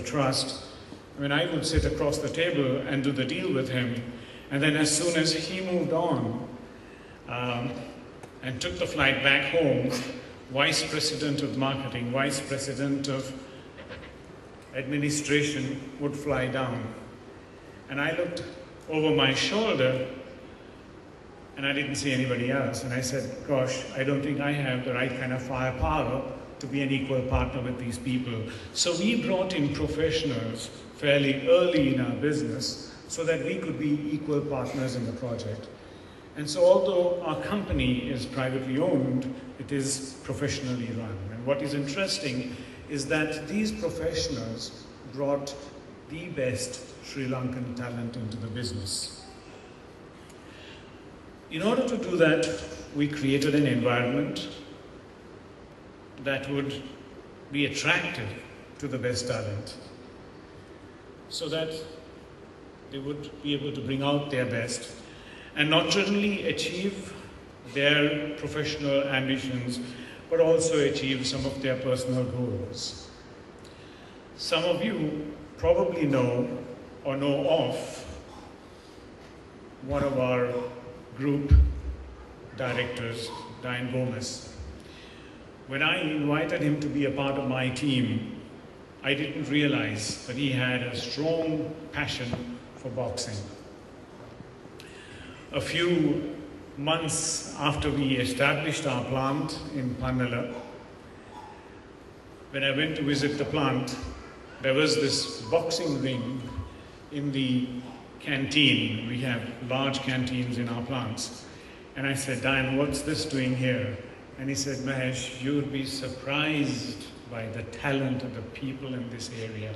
trust. I mean, I would sit across the table and do the deal with him, and then as soon as he moved on and took the flight back home, Vice President of Marketing, Vice President of Administration would fly down. And I looked over my shoulder and I didn't see anybody else. And I said, gosh, I don't think I have the right kind of firepower to be an equal partner with these people. So we brought in professionals fairly early in our business so that we could be equal partners in the project. And so although our company is privately owned, it is professionally run. And what is interesting is that these professionals brought the best Sri Lankan talent into the business. In order to do that, we created an environment that would be attractive to the best talent, so that they would be able to bring out their best and not only achieve their professional ambitions, but also achieve some of their personal goals. Some of you probably know or know of one of our group directors, Diane Gomez. When I invited him to be a part of my team, I didn't realize that he had a strong passion for boxing. A few months after we established our plant in Pannala, when I went to visit the plant, there was this boxing ring in the canteen. We have large canteens in our plants. And I said, Diane, what's this doing here? And he said, Mahesh, you would be surprised by the talent of the people in this area.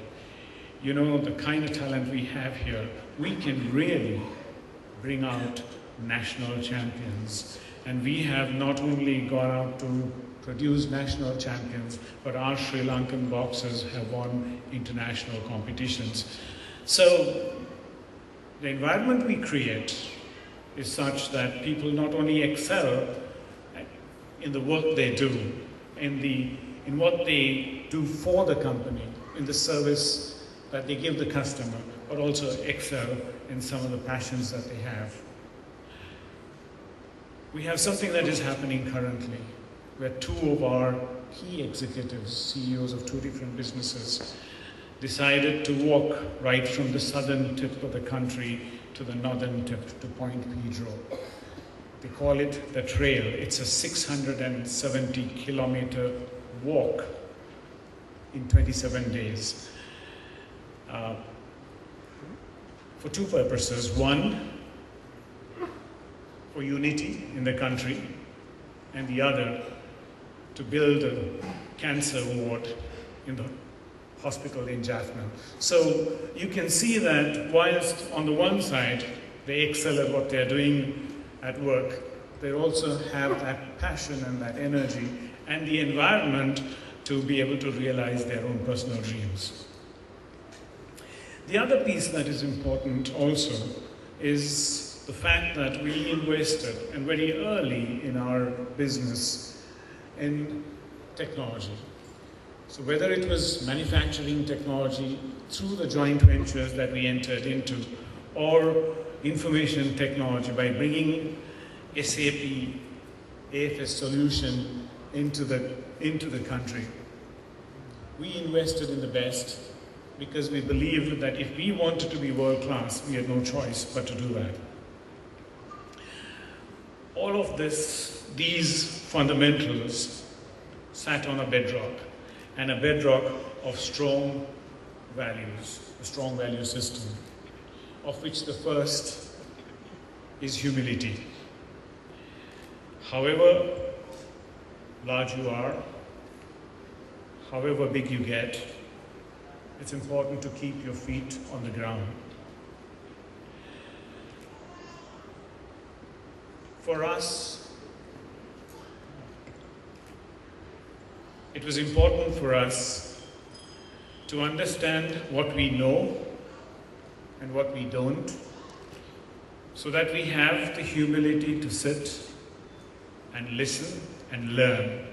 You know, the kind of talent we have here, we can really bring out national champions. And we have not only gone out to produce national champions, but our Sri Lankan boxers have won international competitions. So the environment we create is such that people not only excel in the work they do, in what they do for the company, in the service that they give the customer, but also excel in some of the passions that they have. We have something that is happening currently, where two of our key executives, CEOs of two different businesses, decided to walk right from the southern tip of the country to the northern tip, to Point Pedro. They call it the trail. It's a 670-kilometer walk in 27 days. For two purposes. One, for unity in the country, and the other, to build a cancer ward in the hospital in Jaffna. So you can see that whilst on the one side they excel at what they're doing at work, they also have that passion and that energy and the environment to be able to realize their own personal dreams. The other piece that is important also is the fact that we invested, and very early in our business, in technology. So whether it was manufacturing technology through the joint ventures that we entered into, or information technology by bringing SAP AFS solution into the country, we invested in the best because we believed that if we wanted to be world class, we had no choice but to do that. All of these fundamentals sat on a bedrock, and a bedrock of strong values, a strong value system, of which the first is humility. However large you are, however big you get, it's important to keep your feet on the ground. For us, it was important for us to understand what we know and what we don't, so that we have the humility to sit and listen and learn.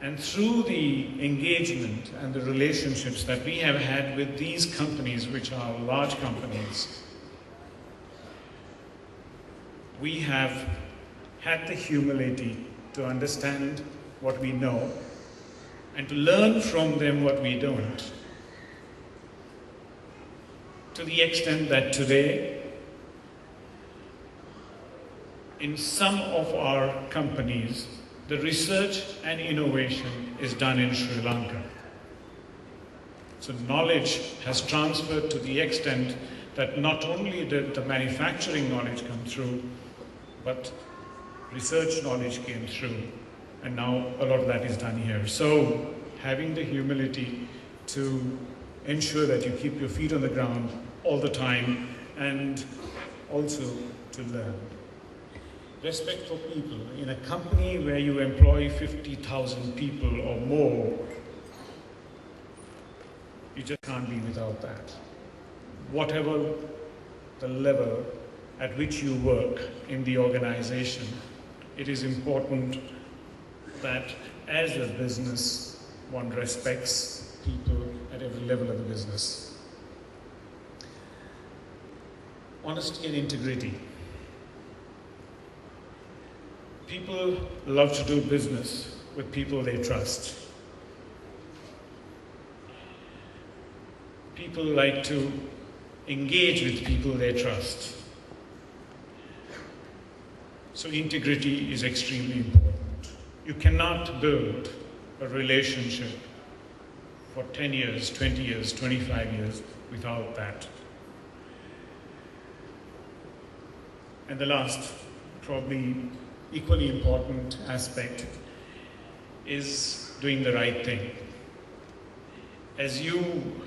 And through the engagement and the relationships that we have had with these companies, which are large companies, we have had the humility to understand what we know and to learn from them what we don't. To the extent that today, in some of our companies, the research and innovation is done in Sri Lanka. So knowledge has transferred to the extent that not only did the manufacturing knowledge come through, but research knowledge came through. And now a lot of that is done here. So having the humility to ensure that you keep your feet on the ground all the time, and also to learn. Respect for people. In a company where you employ 50,000 people or more, you just can't be without that. Whatever the level at which you work in the organization, it is important that as a business, one respects people at every level of the business. Honesty and integrity. People love to do business with people they trust. People like to engage with people they trust. So integrity is extremely important. You cannot build a relationship for 10 years, 20 years, 25 years without that. And the last, probably equally important aspect is doing the right thing. As you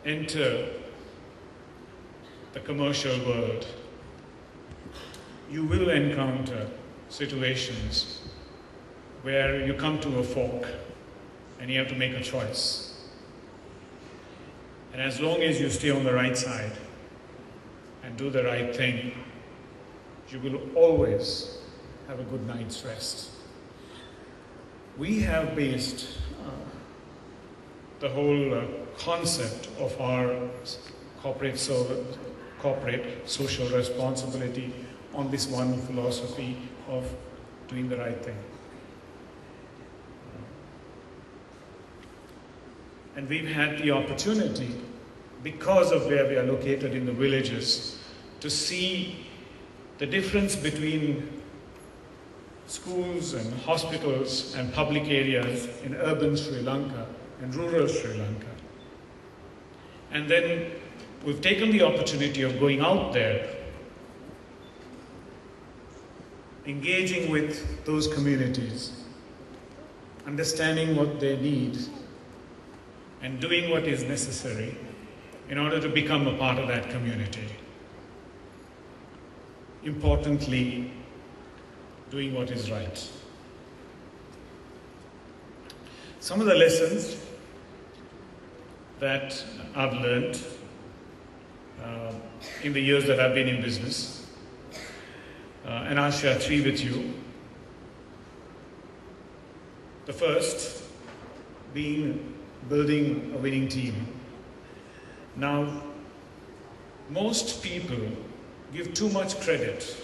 enter the commercial world, you will encounter situations where you come to a fork and you have to make a choice. And as long as you stay on the right side and do the right thing, you will always have a good night's rest. We have based the whole concept of our corporate social responsibility on this one philosophy of doing the right thing. And we've had the opportunity, because of where we are located in the villages, to see the difference between schools and hospitals and public areas in urban Sri Lanka and rural Sri Lanka. And then we've taken the opportunity of going out there, engaging with those communities, understanding what they need, and doing what is necessary in order to become a part of that community. Importantly, doing what is right. Some of the lessons that I've learned in the years that I've been in business, and I'll share three with you. The first being building a winning team. Now, most people give too much credit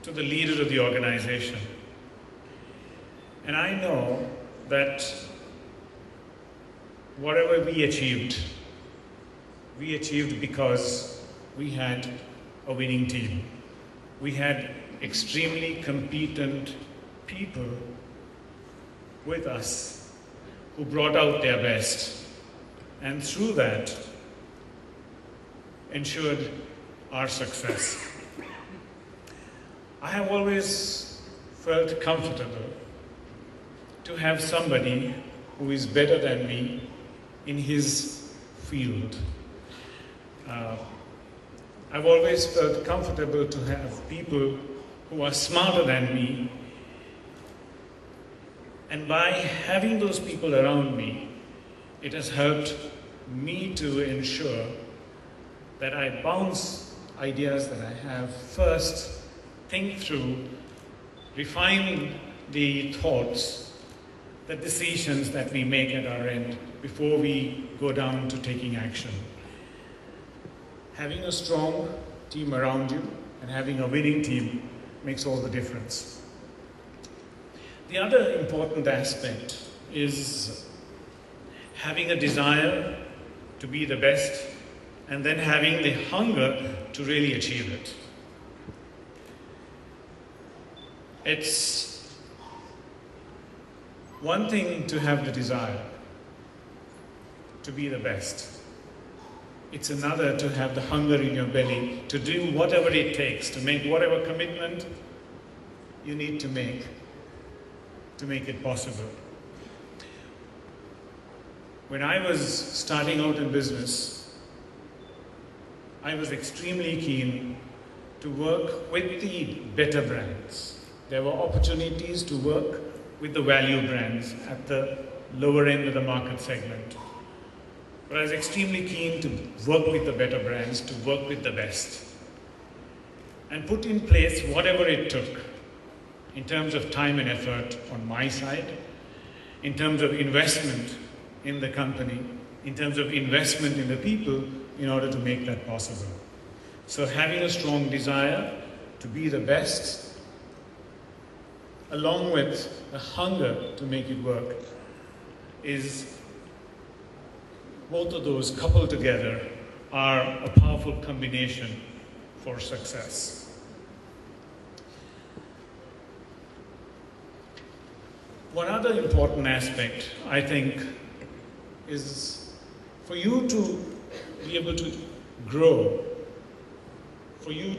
to the leader of the organization. And I know that whatever we achieved because we had a winning team. We had extremely competent people with us who brought out their best, and through that ensured our success. I have always felt comfortable to have somebody who is better than me in his field. I've always felt comfortable to have people who are smarter than me. And by having those people around me, it has helped me to ensure that I bounce ideas that I have first, think through, refine the thoughts, the decisions that we make at our end before we go down to taking action. Having a strong team around you and having a winning team makes all the difference. The other important aspect is having a desire to be the best and then having the hunger to really achieve it. It's one thing to have the desire to be the best. It's another to have the hunger in your belly to do whatever it takes, to make whatever commitment you need to make it possible. When I was starting out in business, I was extremely keen to work with the better brands. There were opportunities to work with the value brands at the lower end of the market segment. But I was extremely keen to work with the better brands, to work with the best, and put in place whatever it took in terms of time and effort on my side, in terms of investment in the company, in terms of investment in the people, in order to make that possible. So having a strong desire to be the best, along with the hunger to make it work, is both of those coupled together are a powerful combination for success. One other important aspect, I think, is for you to be able to grow, for you